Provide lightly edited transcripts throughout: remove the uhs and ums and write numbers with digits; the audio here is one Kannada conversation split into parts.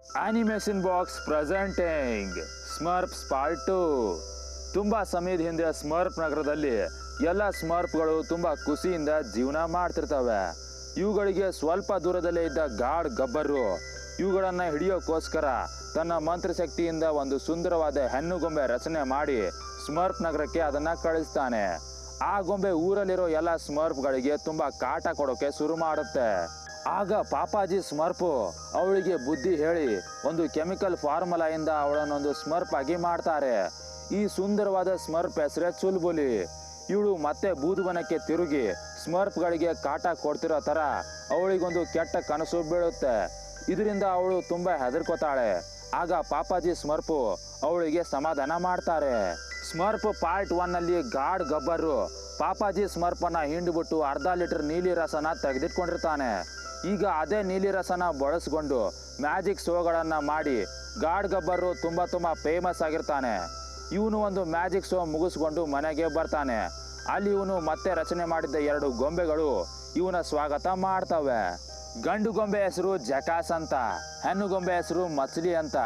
Animation box presenting Smurfs part 2. ತುಂಬ ಸಮಯದ ಹಿಂದೆ ಸ್ಮರ್ಪ್ ನಗರದಲ್ಲಿ ಎಲ್ಲ ಸ್ಮರ್ಪ್ಗಳು ತುಂಬ ಖುಷಿಯಿಂದ ಜೀವನ ಮಾಡ್ತಿರ್ತವೆ. ಇವುಗಳಿಗೆ ಸ್ವಲ್ಪ ದೂರದಲ್ಲೇ ಇದ್ದ ಗಾಡ್ ಗಬ್ಬರು ಇವುಗಳನ್ನು ಹಿಡಿಯೋಕ್ಕೋಸ್ಕರ ತನ್ನ ಮಂತ್ರಶಕ್ತಿಯಿಂದ ಒಂದು ಸುಂದರವಾದ ಹೆಣ್ಣುಗೊಂಬೆ ರಚನೆ ಮಾಡಿ ಸ್ಮರ್ಪ್ ನಗರಕ್ಕೆ ಅದನ್ನು ಕಳಿಸ್ತಾನೆ. ಆ ಗೊಂಬೆ ಊರಲ್ಲಿರೋ ಎಲ್ಲ ಸ್ಮರ್ಪ್ಗಳಿಗೆ ತುಂಬ ಕಾಟ ಕೊಡೋಕೆ ಶುರು ಮಾಡುತ್ತೆ. ಆಗ ಪಾಪಾಜಿ ಸ್ಮರ್ಪು ಅವಳಿಗೆ ಬುದ್ಧಿ ಹೇಳಿ ಒಂದು ಕೆಮಿಕಲ್ ಫಾರ್ಮುಲಾಯಿಂದ ಅವಳನ್ನೊಂದು ಸ್ಮರ್ಪ್ ಆಗಿ ಮಾಡ್ತಾರೆ. ಈ ಸುಂದರವಾದ ಸ್ಮರ್ಪ್ ಹೆಸರೇ ಚುಲ್ಬುಲಿ. ಇವಳು ಮತ್ತೆ ಬೂದುವನಕ್ಕೆ ತಿರುಗಿ ಸ್ಮರ್ಪ್ಗಳಿಗೆ ಕಾಟ ಕೊಡ್ತಿರೋ ಥರ ಅವಳಿಗೊಂದು ಕೆಟ್ಟ ಕನಸು ಬೀಳುತ್ತೆ. ಇದರಿಂದ ಅವಳು ತುಂಬ ಹೆದರ್ಕೋತಾಳೆ. ಆಗ ಪಾಪಾಜಿ ಸ್ಮರ್ಪು ಅವಳಿಗೆ ಸಮಾಧಾನ ಮಾಡ್ತಾರೆ. ಸ್ಮರ್ಪ್ ಪಾರ್ಟ್ 1ನಲ್ಲಿ ಗಾಡ್ ಗಬ್ಬರು ಪಾಪಾಜಿ ಸ್ಮರ್ಪನ್ನ ಹಿಂಡ್ಬಿಟ್ಟು ಅರ್ಧ ಲೀಟರ್ ನೀಲಿ ರಸನ ತೆಗೆದಿಟ್ಕೊಂಡಿರ್ತಾನೆ. ಈಗ ಅದೇ ನೀಲಿ ರಸನ ಬಳಸ್ಕೊಂಡು ಮ್ಯಾಜಿಕ್ ಶೋಗಳನ್ನು ಮಾಡಿ ಗಾಡ್ ಗಬ್ಬರು ತುಂಬ ಫೇಮಸ್ ಆಗಿರ್ತಾನೆ. ಇವನು ಒಂದು ಮ್ಯಾಜಿಕ್ ಶೋ ಮುಗಿಸ್ಕೊಂಡು ಮನೆಗೆ ಬರ್ತಾನೆ. ಅಲ್ಲಿ ಇವನು ಮತ್ತೆ ರಚನೆ ಮಾಡಿದ್ದ 2 ಗೊಂಬೆಗಳು ಇವನ ಸ್ವಾಗತ ಮಾಡ್ತವೆ. ಗಂಡು ಗೊಂಬೆ ಹೆಸರು ಜಕಾಸ್ ಅಂತ, ಹೆಣ್ಣು ಗೊಂಬೆ ಹೆಸರು ಮಚ್ಲಿ ಅಂತ.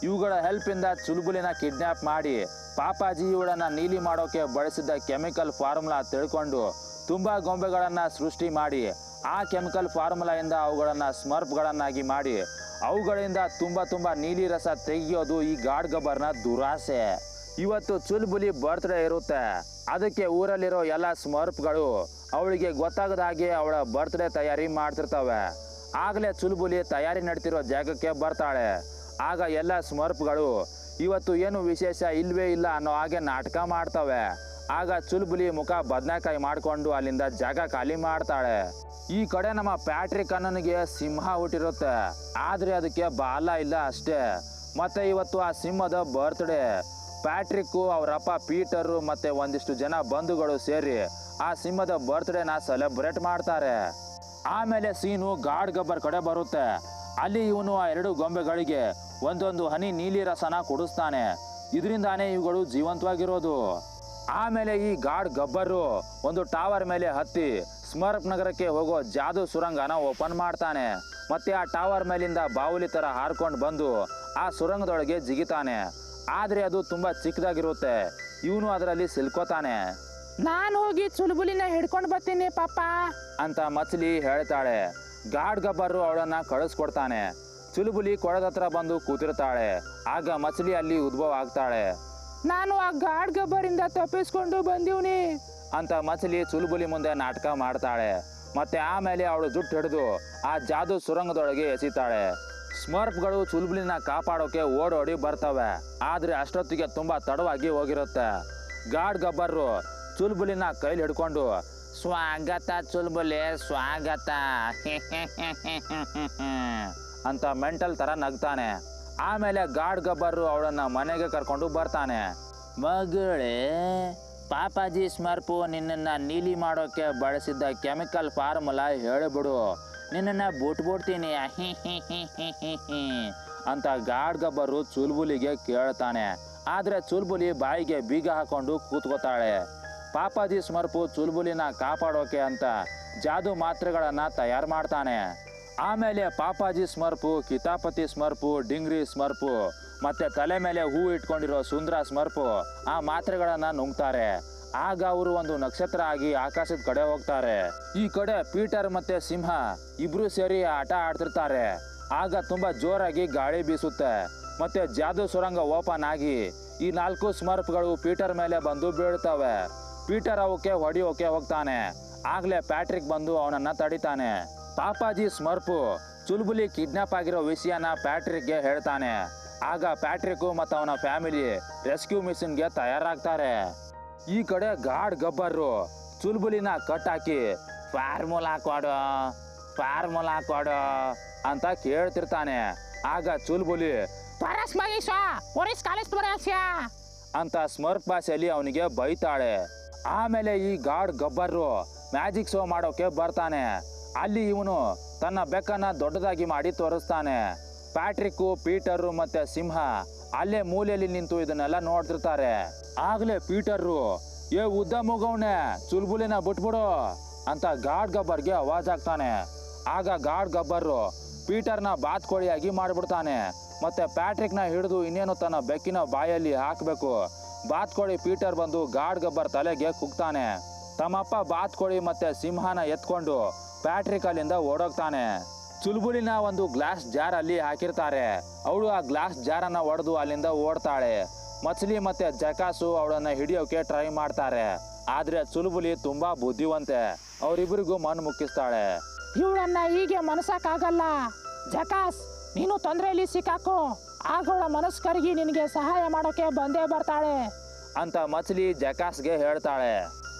ಇವುಗಳ ಹೆಲ್ಪಿಂದ ಚುಲ್ಬುಲಿನ ಕಿಡ್ನ್ಯಾಪ್ ಮಾಡಿ ಪಾಪಾಜಿ ಇವಳನ್ನ ನೀಲಿ ಮಾಡೋಕೆ ಬಳಸಿದ್ದ ಕೆಮಿಕಲ್ ಫಾರ್ಮುಲಾ ತಿಳ್ಕೊಂಡು ತುಂಬ ಗೊಂಬೆಗಳನ್ನು ಸೃಷ್ಟಿ ಮಾಡಿ ಆ ಕೆಮಿಕಲ್ ಫಾರ್ಮುಲಾಯಿಂದ ಅವುಗಳನ್ನು ಸ್ಮರ್ಪ್ಗಳನ್ನಾಗಿ ಮಾಡಿ ಅವುಗಳಿಂದ ತುಂಬ ನೀಲಿ ರಸ ತೆಗೆಯೋದು ಈ ಗಾಡ್ ಗಬ್ಬರ್ನ ದುರಾಸೆ. ಇವತ್ತು ಚುಲ್ಬುಲಿ ಬರ್ತ್ಡೇ ಇರುತ್ತೆ. ಅದಕ್ಕೆ ಊರಲ್ಲಿರೋ ಎಲ್ಲ ಸ್ಮರ್ಪ್ಗಳು ಅವಳಿಗೆ ಗೊತ್ತಾಗದ ಹಾಗೆ ಅವಳ ಬರ್ತ್ಡೇ ತಯಾರಿ ಮಾಡ್ತಿರ್ತವೆ. ಆಗಲೇ ಚುಲ್ಬುಲಿ ತಯಾರಿ ನಡ್ತಿರೋ ಜಾಗಕ್ಕೆ ಬರ್ತಾಳೆ. ಆಗ ಎಲ್ಲ ಸ್ಮರ್ಪ್ಗಳು ಇವತ್ತು ಏನು ವಿಶೇಷ ಇಲ್ವೇ ಇಲ್ಲ ಅನ್ನೋ ಹಾಗೆ ನಾಟಕ ಮಾಡ್ತವೆ. ಆಗ ಚುಲ್ಬುಲಿ ಮುಖ ಬದನೆಕಾಯಿ ಮಾಡಿಕೊಂಡು ಅಲ್ಲಿಂದ ಜಾಗ ಖಾಲಿ ಮಾಡ್ತಾಳೆ. ಈ ಕಡೆ ನಮ್ಮ ಪ್ಯಾಟ್ರಿಕ್ ಅನ್ನನಿಗೆ ಸಿಂಹ ಹುಟ್ಟಿರುತ್ತೆ. ಆದರೆ ಅದಕ್ಕೆ ಬಾಲ ಇಲ್ಲ ಅಷ್ಟೇ. ಮತ್ತೆ ಇವತ್ತು ಆ ಸಿಂಹದ ಬರ್ತ್ಡೇ. ಪ್ಯಾಟ್ರಿಕ್ಕು ಅವರಪ್ಪ ಪೀಟರು ಮತ್ತೆ ಒಂದಿಷ್ಟು ಜನ ಬಂಧುಗಳು ಸೇರಿ ಆ ಸಿಂಹದ ಬರ್ತ್ಡೇನ ಸೆಲೆಬ್ರೇಟ್ ಮಾಡ್ತಾರೆ. ಆಮೇಲೆ ಸೀನು ಗಾಡ್ ಗಬ್ಬರ್ ಕಡೆ ಬರುತ್ತೆ. ಅಲ್ಲಿ ಇವನು ಆ 2 ಗೊಂಬೆಗಳಿಗೆ ಒಂದೊಂದು ಹನಿ ನೀಲಿ ರಸನ ಕುಡಿಸ್ತಾನೆ. ಇದರಿಂದಾನೇ ಇವುಗಳು ಜೀವಂತವಾಗಿರೋದು. ಆಮೇಲೆ ಈ ಗಾಡ್ ಗಬ್ಬರು ಒಂದು ಟವರ್ ಮೇಲೆ ಹತ್ತಿ ಸ್ಮರ್ಪ್ ನಗರಕ್ಕೆ ಹೋಗೋ ಜಾದು ಸುರಂಗನ ಓಪನ್ ಮಾಡ್ತಾನೆ. ಮತ್ತೆ ಆ ಟವರ್ ಮೇಲಿಂದ ಬಾವುಲಿ ತರ ಹಾರ್ಕೊಂಡು ಬಂದು ಆ ಸುರಂಗದೊಳಗೆ ಜಿಗಿತಾನೆ. ಆದ್ರೆ ಅದು ತುಂಬಾ ಚಿಕ್ಕದಾಗಿರುತ್ತೆ. ಇವನು ಅದರಲ್ಲಿ ಸಿಲ್ಕೋತಾನೆ. ನಾನು ಹೋಗಿ ಚುಲ್ಬುಲಿನ ಹಿಡ್ಕೊಂಡು ಬರ್ತೀನಿ ಪಾಪ ಅಂತ ಮಚ್ಲಿ ಹೇಳ್ತಾಳೆ. ಗಾಡ್ ಗಬ್ಬರು ಅವಳನ್ನ ಕಳಿಸ್ಕೊಡ್ತಾನೆ. ಚುಲ್ಬುಲಿ ಕೊಳದ ಹತ್ರ ಬಂದು ಕೂತಿರ್ತಾಳೆ. ಆಗ ಮಚ್ಲಿ ಅಲ್ಲಿ ಉದ್ಭವ ಆಗ್ತಾಳೆ. ನಾನು ಆ ಗಾಡ್ ಗಬ್ಬರಿಂದ ತಪ್ಪಿಸ್ಕೊಂಡು ಬಂದೀವ್ನಿ ಅಂತ ಮಚ್ಲಿ ಚುಲ್ಬುಲಿ ಮುಂದೆ ನಾಟಕ ಮಾಡ್ತಾಳೆ. ಮತ್ತೆ ಆಮೇಲೆ ಅವಳು ಜುಟ್ಟು ಹಿಡಿದು ಆ ಜಾದು ಸುರಂಗದೊಳಗೆ ಎಸಿತಾಳೆ. ಸ್ಮರ್ಪ್ಗಳು ಚುಲ್ಬುಲಿನ ಕಾಪಾಡೋಕೆ ಓಡೋಡಿ ಬರ್ತವೆ. ಆದ್ರೆ ಅಷ್ಟೊತ್ತಿಗೆ ತುಂಬಾ ತಡವಾಗಿ ಹೋಗಿರುತ್ತೆ. ಗಾಡ್ ಗಬ್ಬರು ಚುಲ್ಬುಲಿನ ಕೈಲಿ ಹಿಡ್ಕೊಂಡು ಸ್ವಾಗತ ಚುಲ್ಬುಲಿ ಸ್ವಾಗತ ಅಂತ ಮೆಂಟಲ್ ತರ ನಗ್ತಾನೆ. ಆಮೇಲೆ ಗಾಡ್ ಗಬ್ಬರು ಅವಳನ್ನ ಮನೆಗೆ ಕರ್ಕೊಂಡು ಬರ್ತಾನೆ. ಮಗಳೇ, ಪಾಪಾಜಿ ಸ್ಮರ್ಪು ನಿನ್ನನ್ನು ನೀಲಿ ಮಾಡೋಕೆ ಬಳಸಿದ್ದ ಕೆಮಿಕಲ್ ಫಾರ್ಮುಲಾ ಹೇಳಿಬಿಡು, ನಿನ್ನನ್ನು ಬಿಟ್ಬಿಡ್ತೀನಿ ಅಂತ ಗಾಡ್ ಗಬ್ಬರು ಚುಲ್ಬುಲಿಗೆ ಕೇಳ್ತಾನೆ. ಆದರೆ ಚುಲ್ಬುಲಿ ಬಾಯಿಗೆ ಬೀಗ ಹಾಕೊಂಡು ಕೂತ್ಕೋತಾಳೆ. ಪಾಪಾಜಿ ಸ್ಮರ್ಪು ಚುಲ್ಬುಲಿನ ಕಾಪಾಡೋಕೆ ಅಂತ ಜಾದು ಮಾತ್ರೆಗಳನ್ನು ತಯಾರು ಮಾಡ್ತಾನೆ. ಆಮೇಲೆ ಪಾಪಾಜಿ ಸ್ಮರ್ಪು, ಕಿತಾಪತಿ ಸ್ಮರ್ಪು, ಡಿಂಗ್ರಿ ಸ್ಮರ್ಪು ಮತ್ತೆ ತಲೆ ಮೇಲೆ ಹೂ ಇಟ್ಕೊಂಡಿರೋ ಸುಂದರ ಸ್ಮರ್ಪು ಆ ಮಾತ್ರೆಗಳನ್ನು ನುಂಗ್ತಾರೆ. ಆಗ ಅವರು ಒಂದು ನಕ್ಷತ್ರ ಆಗಿ ಆಕಾಶದ ಕಡೆ ಹೋಗ್ತಾರೆ. ಈ ಕಡೆ ಪೀಟರ್ ಮತ್ತೆ ಸಿಂಹ ಇಬ್ರು ಸೇರಿ ಆಟ ಆಡ್ತಿರ್ತಾರೆ. ಆಗ ತುಂಬಾ ಜೋರಾಗಿ ಗಾಳಿ ಬೀಸುತ್ತೆ. ಮತ್ತೆ ಜಾದು ಸುರಂಗ ಓಪನ್ ಆಗಿ ಈ 4 ಸ್ಮರ್ಪ್ಗಳು ಪೀಟರ್ ಮೇಲೆ ಬಂದು ಬೀಳ್ತವೆ. ಪೀಟರ್ ಅವಕ್ಕೆ ಹೊಡಿಯೋಕೆ ಹೋಗ್ತಾನೆ. ಆಗ್ಲೇ ಪ್ಯಾಟ್ರಿಕ್ ಬಂದು ಅವನನ್ನ ತಡಿತಾನೆ. ಪಾಪಾಜಿ ಸ್ಮರ್ಪು ಚುಲ್ಬುಲಿ ಕಿಡ್ನಾಪ್ ಆಗಿರೋ ವಿಷಯನ ಪ್ಯಾಟ್ರಿಕ್ಗೆ ಹೇಳ್ತಾನೆ. ಆಗ ಪ್ಯಾಟ್ರಿಕ್ ಮತ್ತು ಅವನ ಫ್ಯಾಮಿಲಿ ರೆಸ್ಕ್ಯೂ ಮಿಷನ್ಗೆ ತಯಾರಾಗ್ತಾರೆ. ಈ ಕಡೆ ಗಾಡ್ ಗಬ್ಬರು ಚುಲ್ಬುಲಿನ ಕಟ್ ಹಾಕಿ ಫಾರ್ಮುಲಾ ಕೊಡು ಅಂತ ಕೇಳ್ತಿರ್ತಾನೆ. ಆಗ ಚುಲ್ಬುಲಿ ಅಂತ ಸ್ಮರ್ಪ್ ಭಾಷೆಯಲ್ಲಿ ಅವನಿಗೆ ಬೈತಾಳೆ. ಆಮೇಲೆ ಈ ಗಾಡ್ ಗಬ್ಬರು ಮ್ಯಾಜಿಕ್ ಶೋ ಮಾಡೋಕೆ ಬರ್ತಾನೆ. ಅಲ್ಲಿ ಇವನು ತನ್ನ ಬೆಕ್ಕನ್ನ ದೊಡ್ಡದಾಗಿ ಮಾಡಿ ತೋರಿಸ್ತಾನೆ. ಪ್ಯಾಟ್ರಿಕ್ಕು, ಪೀಟರು ಮತ್ತೆ ಸಿಂಹ ಅಲ್ಲೇ ಮೂಲೆಯಲ್ಲಿ ನಿಂತು ಇದನ್ನೆಲ್ಲ ನೋಡ್ತಿರ್ತಾರೆ. ಆಗ್ಲೇ ಪೀಟರು, ಏ ಉದ್ದ ಮುಗವನೆ, ಚುಲ್ಬುಲಿನ ಬಿಟ್ಬಿಡು ಅಂತ ಗಾಡ್ ಗಬ್ಬರ್ಗೆ ಆವಾಜ್ ಆಗ್ತಾನೆ. ಆಗ ಗಾಡ್ ಗಬ್ಬರು ಪೀಟರ್ನ ಬಾತ್ಕೋಳಿಯಾಗಿ ಮಾಡಿಬಿಡ್ತಾನೆ. ಮತ್ತೆ ಪ್ಯಾಟ್ರಿಕ್ನ ಹಿಡಿದು ಇನ್ನೇನು ತನ್ನ ಬೆಕ್ಕಿನ ಬಾಯಲ್ಲಿ ಹಾಕಬೇಕು. ಬಾತ್ಕೋಳಿ ಪೀಟರ್ ಬಂದು ಗಾಡ್ ಗಬ್ಬರ್ ತಲೆಗೆ ಕುಗ್ತಾನೆ. ತಮ್ಮಪ್ಪ ಬಾತ್ಕೋಳಿ ಮತ್ತೆ ಸಿಂಹನ ಎತ್ಕೊಂಡು ಪ್ಯಾಟ್ರಿಕ್ ಅಲ್ಲಿಂದ ಓಡೋಗ್ತಾನೆ. ಚುಲ್ಬುಲಿನ ಒಂದು ಗ್ಲಾಸ್ ಜಾರ್ ಅಲ್ಲಿ ಹಾಕಿರ್ತಾರೆ. ಅವಳು ಆ ಗ್ಲಾಸ್ ಜಾರನ್ನ ಒಡೆದು ಅಲ್ಲಿಂದ ಓಡ್ತಾಳೆ. ಮಚ್ಲಿ ಮತ್ತೆ ಜಕಾಸು ಅವಳನ್ನ ಹಿಡಿಯೋಕೆ ಟ್ರೈ ಮಾಡ್ತಾರೆ. ಆದ್ರೆ ಚುಲ್ಬುಲಿ ತುಂಬಾ ಬುದ್ಧಿವಂತೆ, ಅವರಿಬ್ಬರಿಗೂ ಮಣ್ಣು ಮುಕ್ಕಿಸ್ತಾಳೆ. ಇವಳನ್ನ ಹೀಗೆ ಮನಸಕ್ಕಾಗಲ್ಲ. ಜಕಾಸ್, ನೀನು ತೊಂದರೆಯಲ್ಲಿ ಸಿಕ್ಕಾಕೋ, ಆಗಳ ಮನಸ್ಸು ಕರಗಿ ನಿನಗೆ ಸಹಾಯ ಮಾಡೋಕೆ ಬಂದೇ ಬರ್ತಾಳೆ ಅಂತ ಮಚ್ಲಿ ಜಕಾಸ್ಗೆ ಹೇಳ್ತಾಳೆ.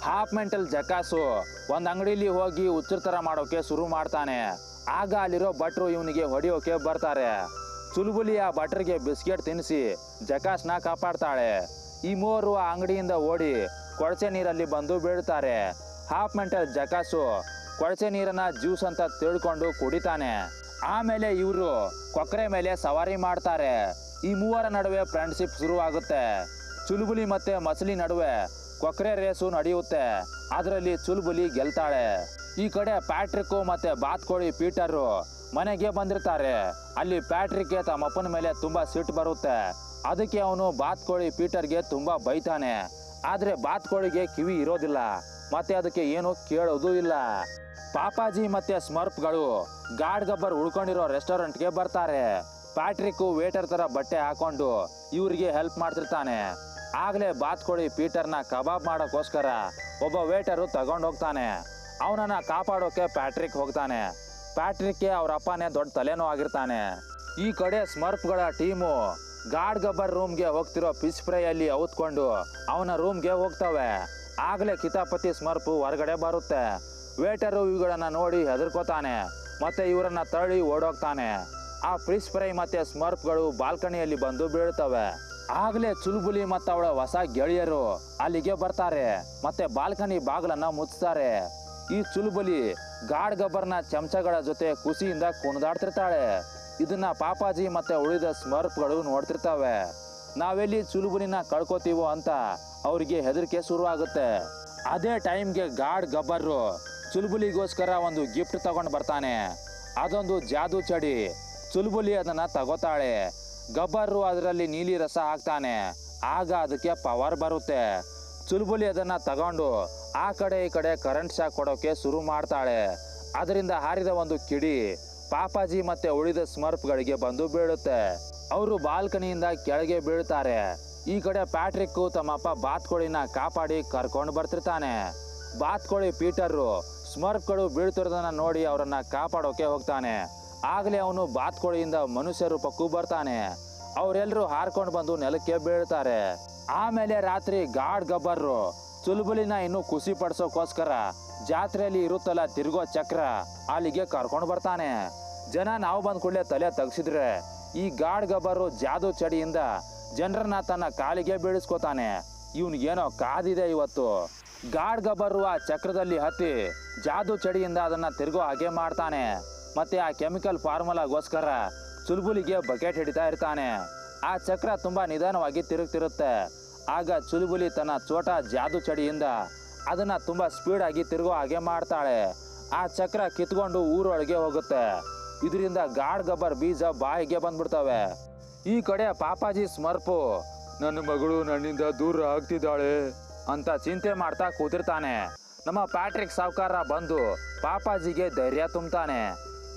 ಹಾಫ್ ಮೆಂಟಲ್ ಜಕಾಸು ಒಂದ್ ಅಂಗಡಿಲಿ ಹೋಗಿ ಹುಚ್ಚರ ತರ ಮಾಡೋಕೆ ಶುರು ಮಾಡ್ತಾನೆ. ಆಗ ಅಲ್ಲಿರೋ ಭಟ್ರು ಇವನಿಗೆ ಹೊಡೆಯೋಕೆ ಬರ್ತಾರೆ. ಚುಲ್ಬುಲಿ ಆ ಭಟ್ರಿಗೆ ಬಿಸ್ಕೆಟ್ ತಿನ್ನಿಸಿ ಜಕಾಸ್ನ ಕಾಪಾಡ್ತಾಳೆ. ಈ ಮೂವರು ಆ ಅಂಗಡಿಯಿಂದ ಓಡಿ ಕೊಳಚೆ ನೀರಲ್ಲಿ ಬಂದು ಬೀಳ್ತಾರೆ. ಹಾಫ್ ಮೆಂಟಲ್ ಜಕಾಸು ಕೊಳಚೆ ನೀರನ್ನ ಜ್ಯೂಸ್ ಅಂತ ತಿಳ್ಕೊಂಡು ಕುಡಿತಾನೆ. ಆಮೇಲೆ ಇವರು ಕೊಕ್ಕರೆ ಮೇಲೆ ಸವಾರಿ ಮಾಡ್ತಾರೆ. ಈ ಮೂವರ ನಡುವೆ ಫ್ರೆಂಡ್ಶಿಪ್ ಶುರು ಆಗುತ್ತೆ. ಚುಲ್ಬುಲಿ ಮತ್ತೆ ಮಚ್ಲಿ ನಡುವೆ ಕೊಕ್ಕರೆ ರೇಸು ನಡೆಯುತ್ತೆ. ಅದರಲ್ಲಿ ಚುಲ್ಬುಲಿ ಗೆಲ್ತಾಳೆ. ಈ ಕಡೆ ಪ್ಯಾಟ್ರಿಕ್ ಮತ್ತೆ ಬಾತ್ಕೋಳಿ ಪೀಟರು ಮನೆಗೆ ಬಂದಿರ್ತಾರೆ. ಅಲ್ಲಿ ಪ್ಯಾಟ್ರಿಕ್ಗೆ ತಮ್ಮಪ್ಪನ ಮೇಲೆ ತುಂಬಾ ಸಿಟ್ಟು ಬರುತ್ತೆ. ಅದಕ್ಕೆ ಅವನು ಬಾತ್ಕೋಳಿ ಪೀಟರ್ಗೆ ತುಂಬಾ ಬೈತಾನೆ. ಆದ್ರೆ ಬಾತ್ಕೋಳಿಗೆ ಕಿವಿ ಇರೋದಿಲ್ಲ, ಮತ್ತೆ ಅದಕ್ಕೆ ಏನು ಕೇಳೋದು ಇಲ್ಲ. ಪಾಪಾಜಿ ಮತ್ತೆ ಸ್ಮರ್ಪ್ಗಳು ಗಾಡ್ ಗಬ್ಬರ್ ಉಳ್ಕೊಂಡಿರೋ ರೆಸ್ಟೋರೆಂಟ್ಗೆ ಬರ್ತಾರೆ. ಪ್ಯಾಟ್ರಿಕ್ ವೇಟರ್ ತರ ಬಟ್ಟೆ ಹಾಕೊಂಡು ಇವ್ರಿಗೆ ಹೆಲ್ಪ್ ಮಾಡ್ತಿರ್ತಾನೆ. ಆಗ್ಲೇ ಬಾತ್ಕೋಳಿ ಪೀಟರ್ನ ಕಬಾಬ್ ಮಾಡೋಕ್ಕೋಸ್ಕರ ಒಬ್ಬ ವೇಟರು ತಗೊಂಡೋಗ್ತಾನೆ. ಅವನನ್ನ ಕಾಪಾಡೋಕೆ ಪ್ಯಾಟ್ರಿಕ್ ಹೋಗ್ತಾನೆ. ಪ್ಯಾಟ್ರಿಕ್ಗೆ ಅವ್ರ ಅಪ್ಪನೇ ದೊಡ್ಡ ತಲೆನೋ ಆಗಿರ್ತಾನೆ. ಈ ಕಡೆ ಸ್ಮರ್ಪ್ಗಳ ಟೀಮು ಗಾಡ್ ಗಬ್ಬರ್ ರೂಮ್ಗೆ ಹೋಗ್ತಿರೋ ಫಿಶ್ ಫ್ರೈಯಲ್ಲಿ ಔತ್ಕೊಂಡು ಅವನ ರೂಮ್ಗೆ ಹೋಗ್ತವೆ. ಆಗ್ಲೇ ಕಿತಾಪತಿ ಸ್ಮರ್ಪ್ ಹೊರಗಡೆ ಬರುತ್ತೆ. ವೇಟರು ಇವುಗಳನ್ನ ನೋಡಿ ಹೆದರ್ಕೋತಾನೆ, ಮತ್ತೆ ಇವರನ್ನ ತಳ್ಳಿ ಓಡೋಗ್ತಾನೆ. ಆ ಫಿಶ್ ಫ್ರೈ ಮತ್ತೆ ಸ್ಮರ್ಪ್ಗಳು ಬಾಲ್ಕನಿಯಲ್ಲಿ ಬಂದು ಬೀಳ್ತವೆ. ಆಗ್ಲೇ ಚುಲ್ಬುಲಿ ಮತ್ತು ಅವಳ ಹೊಸ ಗೆಳೆಯರು ಅಲ್ಲಿಗೆ ಬರ್ತಾರೆ, ಮತ್ತೆ ಬಾಲ್ಕನಿ ಬಾಗಿಲನ್ನ ಮುಚ್ತಾರೆ. ಈ ಚುಲ್ಬುಲಿ ಗಾಡ್ ಗಬ್ಬರ್ನ ಚಮಚಗಳ ಜೊತೆ ಖುಷಿಯಿಂದ ಕುಣಿದಾಡ್ತಿರ್ತಾಳೆ. ಇದನ್ನ ಪಾಪಾಜಿ ಮತ್ತೆ ಉಳಿದ ಸ್ಮರ್ಪ್ಗಳು ನೋಡ್ತಿರ್ತಾವೆ. ನಾವೆಲ್ಲಿ ಚುಲ್ಬುಲಿನ ಕಳ್ಕೊತೀವೋ ಅಂತ ಅವರಿಗೆ ಹೆದರಿಕೆ ಶುರು ಆಗುತ್ತೆ. ಅದೇ ಟೈಮ್ಗೆ ಗಾಡ್ ಗಬ್ಬರು ಚುಲ್ಬುಲಿಗೋಸ್ಕರ ಒಂದು ಗಿಫ್ಟ್ ತಗೊಂಡು ಬರ್ತಾನೆ. ಅದೊಂದು ಜಾದೂ ಚಡಿ. ಚುಲ್ಬುಲಿ ಅದನ್ನ ತಗೋತಾಳೆ. ಗಬ್ಬರು ಅದರಲ್ಲಿ ನೀಲಿ ರಸ ಹಾಕ್ತಾನೆ. ಆಗ ಅದಕ್ಕೆ ಪವರ್ ಬರುತ್ತೆ. ಚುಲ್ಬುಲಿ ಅದನ್ನ ತಗೊಂಡು ಆ ಕಡೆ ಈ ಕಡೆ ಕರೆಂಟ್ ಶಾಕ್ ಕೊಡೋಕೆ ಶುರು ಮಾಡ್ತಾಳೆ. ಅದರಿಂದ ಹಾರಿದ ಒಂದು ಕಿಡಿ ಪಾಪಾಜಿ ಮತ್ತೆ ಉಳಿದ ಸ್ಮರ್ಪ್ಗಳಿಗೆ ಬಂದು ಬೀಳುತ್ತೆ. ಅವರು ಬಾಲ್ಕನಿಯಿಂದ ಕೆಳಗೆ ಬೀಳ್ತಾರೆ. ಈ ಕಡೆ ಪ್ಯಾಟ್ರಿಕ್ ತಮ್ಮಪ್ಪ ಬಾತ್ಕೋಳಿನ ಕಾಪಾಡಿ ಕರ್ಕೊಂಡು ಬರ್ತಿರ್ತಾನೆ. ಬಾತ್ಕೋಳಿ ಪೀಟರು ಸ್ಮರ್ಪ್ಗಳು ಬೀಳ್ತಿರೋದನ್ನ ನೋಡಿ ಅವರನ್ನ ಕಾಪಾಡೋಕೆ ಹೋಗ್ತಾನೆ. ಆಗ್ಲೇ ಅವನು ಬಾತ್ಕೋಳಿಯಿಂದ ಮನುಷ್ಯ ರೂಪಕ್ಕೂ ಬರ್ತಾನೆ. ಅವರೆಲ್ಲರೂ ಹಾರ್ಕೊಂಡು ಬಂದು ನೆಲಕ್ಕೆ ಬೀಳ್ತಾರೆ. ಆಮೇಲೆ ರಾತ್ರಿ ಗಾಡ್ ಗಬ್ಬರು ಚುಲ್ಬುಲಿನ ಇನ್ನೂ ಖುಷಿ ಪಡಿಸೋಕೋಸ್ಕರ ಜಾತ್ರೆಯಲ್ಲಿ ಇರುತ್ತಲ್ಲ ತಿರುಗೋ ಚಕ್ರ, ಅಲ್ಲಿಗೆ ಕರ್ಕೊಂಡು ಬರ್ತಾನೆ. ಜನ ನಾವು ಬಂದ ಕೂಡಲೇ ತಲೆ ತಗ್ಸಿದ್ರೆ ಈ ಗಾಡ್ ಗಬ್ಬರು ಜಾದೂ ಚಡಿಯಿಂದ ಜನರನ್ನ ತನ್ನ ಕಾಲಿಗೆ ಬೀಳಿಸ್ಕೋತಾನೆ. ಇವನಿಗೇನೋ ಕಾದಿದೆ ಇವತ್ತು. ಗಾಡ್ ಗಬ್ಬರು ಆ ಚಕ್ರದಲ್ಲಿ ಹತ್ತಿ ಜಾದೂ ಚಡಿಯಿಂದ ಅದನ್ನ ತಿರುಗೋ ಹಾಗೆ ಮಾಡ್ತಾನೆ. ಮತ್ತೆ ಆ ಕೆಮಿಕಲ್ ಫಾರ್ಮುಲಾಗೋಸ್ಕರ ಚುಲ್ಬುಲಿಗೆ ಬಕೆಟ್ ಹಿಡಿತಾ ಇರ್ತಾನೆ. ಆ ಚಕ್ರ ತುಂಬಾ ನಿಧಾನವಾಗಿ ತಿರುಗ್ತಿರುತ್ತೆ. ಆಗ ಚುಲ್ಬುಲಿ ತನ್ನ ಚೋಟ ಜಾದೂ ಚಡಿಯಿಂದ ಅದನ್ನ ತುಂಬಾ ಸ್ಪೀಡ್ ಆಗಿ ತಿರುಗೋ ಹಾಗೆ ಮಾಡ್ತಾಳೆ. ಆ ಚಕ್ರ ಕಿತ್ಕೊಂಡು ಊರೊಳಗೆ ಹೋಗುತ್ತೆ. ಇದರಿಂದ ಗಾಡ್ ಗಬ್ಬರ್ ಬೀಜ ಬಾಯಿಗೆ ಬಂದ್ಬಿಡ್ತವೆ. ಈ ಕಡೆ ಪಾಪಾಜಿ ಸ್ಮರ್ಪು ನನ್ನ ಮಗಳು ನನ್ನಿಂದ ದೂರ ಆಗ್ತಿದ್ದಾಳೆ ಅಂತ ಚಿಂತೆ ಮಾಡ್ತಾ ಕೂತಿರ್ತಾನೆ. ನಮ್ಮ ಪ್ಯಾಟ್ರಿಕ್ ಸಾವ್ಕಾರ ಬಂದು ಪಾಪಾಜಿಗೆ ಧೈರ್ಯ ತುಂಬ್ತಾನೆ.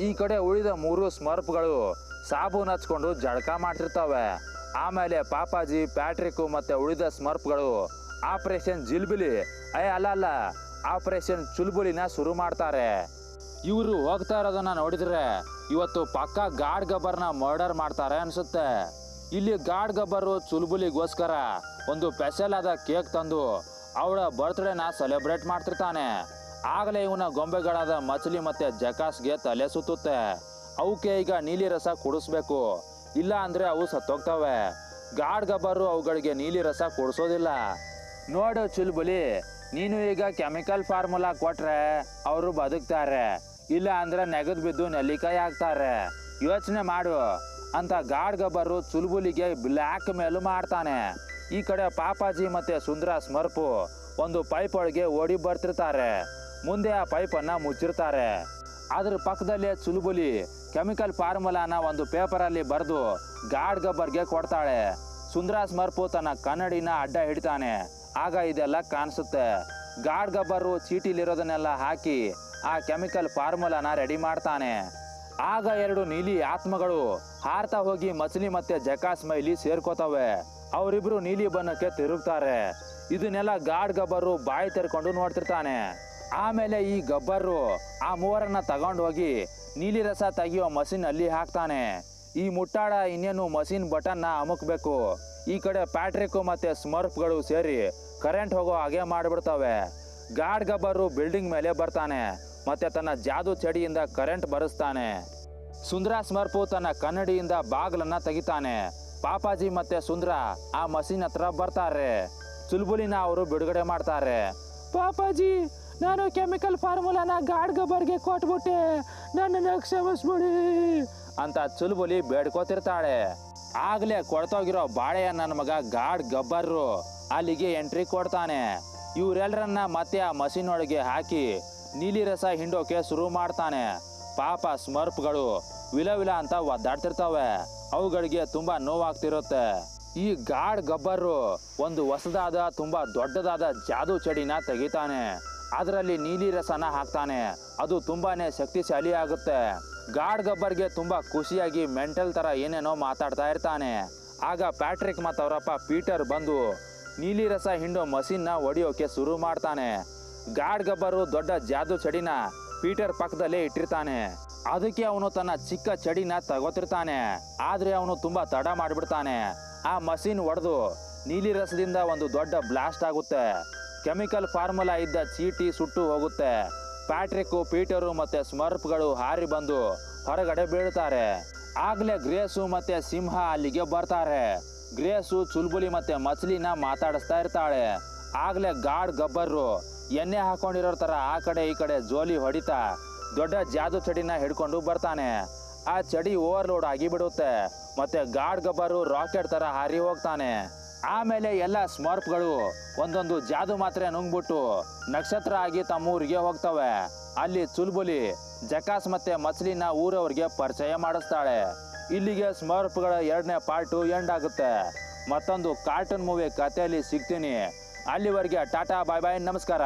ಈ ಕಡೆ ಉಳಿದ ಮೂರು ಸ್ಮರ್ಪ್ಗಳು ಸಾಬೂನ್ ಹಚ್ಕೊಂಡು ಜಳಕ ಮಾಡ್ತಿರ್ತವೆ. ಆಮೇಲೆ ಪಾಪಾಜಿ, ಪ್ಯಾಟ್ರಿಕ್ ಮತ್ತೆ ಉಳಿದ ಸ್ಮರ್ಪ್ಗಳು ಆಪರೇಷನ್ ಜಿಲ್ಬಿಲಿ ಅಲ್ಲ ಆಪರೇಷನ್ ಚುಲ್ಬುಲಿನ ಶುರು ಮಾಡ್ತಾರೆ. ಇವರು ಹೋಗ್ತಾ ಇರೋದನ್ನ ನೋಡಿದ್ರೆ ಇವತ್ತು ಪಕ್ಕ ಗಾಡ್ ಗಬ್ಬರ್ನ ಮರ್ಡರ್ ಮಾಡ್ತಾರೆ ಅನ್ಸುತ್ತೆ. ಇಲ್ಲಿ ಗಾಡ್ ಗಬ್ಬರು ಚುಲ್ಬುಲಿಗೋಸ್ಕರ ಒಂದು ಸ್ಪೆಷಲ್ ಆದ ಕೇಕ್ ತಂದು ಅವಳ ಬರ್ತ್ಡೇನ ಸೆಲೆಬ್ರೇಟ್ ಮಾಡ್ತಿರ್ತಾನೆ. ಆಗಲೇ ಇವನ ಗೊಂಬೆಗಳಾದ ಮಚ್ಲಿ ಮತ್ತೆ ಜಕಾಸ್ಗೆ ತಲೆ ಸುತ್ತುತ್ತೆ. ಅವಕ್ಕೆ ಈಗ ನೀಲಿ ರಸ ಕುಡಿಸ್ಬೇಕು, ಇಲ್ಲ ಅಂದ್ರೆ ಅವು ಸತ್ತೋಗ್ತವೆ. ಗಾಡ್ ಗಬ್ಬರು ಅವುಗಳಿಗೆ ನೀಲಿ ರಸ ಕುಡಿಸೋದಿಲ್ಲ. ನೋಡು ಚುಲ್ಬುಲಿ, ನೀನು ಈಗ ಕೆಮಿಕಲ್ ಫಾರ್ಮುಲಾ ಕೊಟ್ರೆ ಅವರು ಬದುಕ್ತಾರೆ, ಇಲ್ಲ ಅಂದ್ರೆ ನೆಗದು ಬಿದ್ದು ನೆಲ್ಲಿಕಾಯಿ ಆಗ್ತಾರೆ. ಯೋಚನೆ ಮಾಡು ಅಂತ ಗಾಡ್ ಗಬ್ಬರು ಚುಲ್ಬುಲಿಗೆ ಬ್ಲ್ಯಾಕ್ ಮೇಲು ಮಾಡ್ತಾನೆ. ಈ ಕಡೆ ಪಾಪಾಜಿ ಮತ್ತೆ ಸುಂದರ ಸ್ಮರ್ಪು ಒಂದು ಪೈಪ್ ಒಳಗೆ ಓಡಿ ಬರ್ತಿರ್ತಾರೆ. ಮುಂದೆ ಆ ಪೈಪನ್ನು ಮುಚ್ಚಿರ್ತಾರೆ. ಅದ್ರ ಪಕ್ಕದಲ್ಲೇ ಚುಲ್ಬುಲಿ ಕೆಮಿಕಲ್ ಫಾರ್ಮುಲಾನ ಒಂದು ಪೇಪರಲ್ಲಿ ಬರೆದು ಗಾಡ್ ಗಬ್ಬರ್ಗೆ ಕೊಡ್ತಾಳೆ. ಸುಂದರ ಸ್ಮರ್ಪು ತನ್ನ ಕನ್ನಡಿನ ಅಡ್ಡ ಹಿಡಿತಾನೆ. ಆಗ ಇದೆಲ್ಲ ಕಾಣಿಸುತ್ತೆ. ಗಾಡ್ ಗಬ್ಬರು ಚೀಟಿಲಿರೋದನ್ನೆಲ್ಲ ಹಾಕಿ ಆ ಕೆಮಿಕಲ್ ಫಾರ್ಮುಲಾನ ರೆಡಿ ಮಾಡ್ತಾನೆ. ಆಗ 2 ನೀಲಿ ಆತ್ಮಗಳು ಹಾರ್ತಾ ಹೋಗಿ ಮಚಲಿ ಮತ್ತೆ ಜಕಾಸ್ ಮೈಲಿ ಸೇರ್ಕೋತವೆ. ಅವರಿಬ್ರು ನೀಲಿ ಬಣ್ಣಕ್ಕೆ ತಿರುಗ್ತಾರೆ. ಇದನ್ನೆಲ್ಲ ಗಾಡ್ ಗಬ್ಬರು ಬಾಯಿ ತೆರ್ಕೊಂಡು ನೋಡ್ತಿರ್ತಾನೆ. ಆಮೇಲೆ ಈ ಗಬ್ಬರು ಆ ಮೂವರನ್ನ ತಗೊಂಡು ಹೋಗಿ ನೀಲಿ ರಸ ತೆಗಿಯೋ ಮಷಿನ್ ಅಲ್ಲಿ ಹಾಕ್ತಾನೆ. ಈ ಮುಟ್ಟಾಳ ಇನ್ನೇನು ಮಷಿನ್ ಬಟನ್ನ ಅಮುಕ್ಬೇಕು. ಈ ಕಡೆ ಪ್ಯಾಟ್ರಿಕ್ ಮತ್ತೆ ಸ್ಮರ್ಫ್ಗಳು ಸೇರಿ ಕರೆಂಟ್ ಹೋಗೋ ಹಾಗೆ ಮಾಡಿಬಿಡ್ತವೆ. ಗಾಡ್ ಗಬ್ಬರು ಬಿಲ್ಡಿಂಗ್ ಮೇಲೆ ಬರ್ತಾನೆ ಮತ್ತೆ ತನ್ನ ಜಾದೂ ಚಡಿಯಿಂದ ಕರೆಂಟ್ ಬರೆಸ್ತಾನೆ. ಸುಂದರ ಸ್ಮರ್ಪು ತನ್ನ ಕನ್ನಡಿಯಿಂದ ಬಾಗಿಲನ್ನ ತೆಗಿತಾನೆ. ಪಾಪಾಜಿ ಮತ್ತೆ ಸುಂದರ ಆ ಮಷಿನ್ ಹತ್ರ ಬರ್ತಾರೆ. ಚುಲ್ಬುಲಿನ ಅವರು ಬಿಡುಗಡೆ ಮಾಡ್ತಾರೆ. ಪಾಪಾಜಿ, ನಾನು ಕೆಮಿಕಲ್ ಫಾರ್ಮುಲಾನ ಗಾಡ್ ಗಬ್ಬರ್ಗೆ ಕೊಟ್ಬಿಟ್ಟೆ, ನನ್ನನ್ನು ಕ್ಷಮಿಸ್ಬಿಡಿ ಅಂತ ಚುಲ್ಬುಲಿ ಬೇಡ್ಕೋತಿರ್ತಾಳೆ. ಆಗ್ಲೇ ಕೊಡ್ತೋಗಿರೋ ಬಾಳೆಯ ನನ್ನ ಮಗ ಗಾಡ್ ಗಬ್ಬರು ಅಲ್ಲಿಗೆ ಎಂಟ್ರಿ ಕೊಡ್ತಾನೆ. ಇವರೆಲ್ಲರನ್ನ ಮತ್ತೆ ಆ ಮಷಿನ್ ಒಳಗೆ ಹಾಕಿ ನೀಲಿ ರಸ ಹಿಂಡೋಕೆ ಶುರು ಮಾಡ್ತಾನೆ. ಪಾಪ ಸ್ಮರ್ಪ್ಗಳು ವಿಲ ಅಂತ ಒದ್ದಾಡ್ತಿರ್ತವೆ. ಅವುಗಳಿಗೆ ತುಂಬಾ ನೋವಾಗ್ತಿರುತ್ತೆ. ಈ ಗಾಡ್ ಗಬ್ಬರು ಒಂದು ಹೊಸದಾದ ತುಂಬಾ ದೊಡ್ಡದಾದ ಜಾದೂ ಚಡಿನ ತೆಗಿತಾನೆ. ಅದರಲ್ಲಿ ನೀಲಿ ರಸನ ಹಾಕ್ತಾನೆ. ಅದು ತುಂಬಾನೇ ಶಕ್ತಿಶಾಲಿ ಆಗುತ್ತೆ. ಗಾಡ್ ಗಬ್ಬರ್ಗೆ ತುಂಬಾ ಖುಷಿಯಾಗಿ ಮೆಂಟಲ್ ತರ ಏನೇನೋ ಮಾತಾಡ್ತಾ ಇರ್ತಾನೆ. ಆಗ ಪ್ಯಾಟ್ರಿಕ್ ಮತ್ತು ಅವರಪ್ಪ ಪೀಟರ್ ಬಂದು ನೀಲಿ ರಸ ಹಿಂಡೋ ಮಷಿನ್ನ ಹೊಡಿಯೋಕೆ ಶುರು ಮಾಡ್ತಾನೆ. ಗಾಡ್ ಗಬ್ಬರು ದೊಡ್ಡ ಜಾದೂ ಚಡಿನ ಪೀಟರ್ ಪಕ್ಕದಲ್ಲೇ ಇಟ್ಟಿರ್ತಾನೆ. ಅದಕ್ಕೆ ಅವನು ತನ್ನ ಚಿಕ್ಕ ಚಡಿನ ತಗೋತಿರ್ತಾನೆ. ಆದ್ರೆ ಅವನು ತುಂಬಾ ತಡ ಮಾಡಿಬಿಡ್ತಾನೆ. ಆ ಮಷಿನ್ ಒಡೆದು ನೀಲಿ ರಸದಿಂದ ಒಂದು ದೊಡ್ಡ ಬ್ಲಾಸ್ಟ್ ಆಗುತ್ತೆ. ಕೆಮಿಕಲ್ ಫಾರ್ಮುಲಾ ಇದ್ದ ಚೀಟಿ ಸುಟ್ಟು ಹೋಗುತ್ತೆ. ಪ್ಯಾಟ್ರಿಕ್, ಪೀಟರು ಮತ್ತೆ ಸ್ಮರ್ಪ್ಗಳು ಹಾರಿ ಬಂದು ಹೊರಗಡೆ ಬೀಳ್ತಾರೆ. ಆಗ್ಲೇ ಗ್ರೇಸು ಮತ್ತೆ ಸಿಂಹ ಅಲ್ಲಿಗೆ ಬರ್ತಾರೆ. ಗ್ರೇಸು ಚುಲ್ಬುಲಿ ಮತ್ತೆ ಮಚಲಿನ ಮಾತಾಡಿಸ್ತಾ ಇರ್ತಾಳೆ. ಆಗ್ಲೇ ಗಾಡ್ ಗಬ್ಬರು ಎಣ್ಣೆ ಹಾಕೊಂಡಿರೋ ತರ ಆ ಕಡೆ ಈ ಕಡೆ ಜೋಲಿ ಹೊಡಿತಾ ದೊಡ್ಡ ಜಾದೂ ಚಡಿನ ಹಿಡ್ಕೊಂಡು ಬರ್ತಾನೆ. ಆ ಚಡಿ ಓವರ್ಲೋಡ್ ಆಗಿ ಬಿಡುತ್ತೆ ಮತ್ತೆ ಗಾಡ್ ಗಬ್ಬರು ರಾಕೆಟ್ ತರ ಹಾರಿ ಹೋಗ್ತಾನೆ. ಆಮೇಲೆ ಎಲ್ಲ ಸ್ಮರ್ಪ್ಗಳು ಒಂದೊಂದು ಜಾದು ಮಾತ್ರೆ ನುಂಗ್ಬಿಟ್ಟು ನಕ್ಷತ್ರ ಆಗಿ ತಮ್ಮೂರಿಗೆ ಹೋಗ್ತವೆ. ಅಲ್ಲಿ ಚುಲ್ಬುಲಿ ಜಕಾಸ್ ಮತ್ತೆ ಮಚಲಿನ ಊರವ್ರಿಗೆ ಪರಿಚಯ ಮಾಡಿಸ್ತಾಳೆ. ಇಲ್ಲಿಗೆ ಸ್ಮರ್ಪ್ಗಳ 2ನೇ ಪಾರ್ಟು ಎಂಡ್ ಆಗುತ್ತೆ. ಮತ್ತೊಂದು ಕಾರ್ಟೂನ್ ಮೂವಿ ಕಥೆಯಲ್ಲಿ ಸಿಗ್ತೀನಿ. ಅಲ್ಲಿವರೆಗೆ ಟಾಟಾ, ಬಾಯ್ ಬಾಯ್, ನಮಸ್ಕಾರ.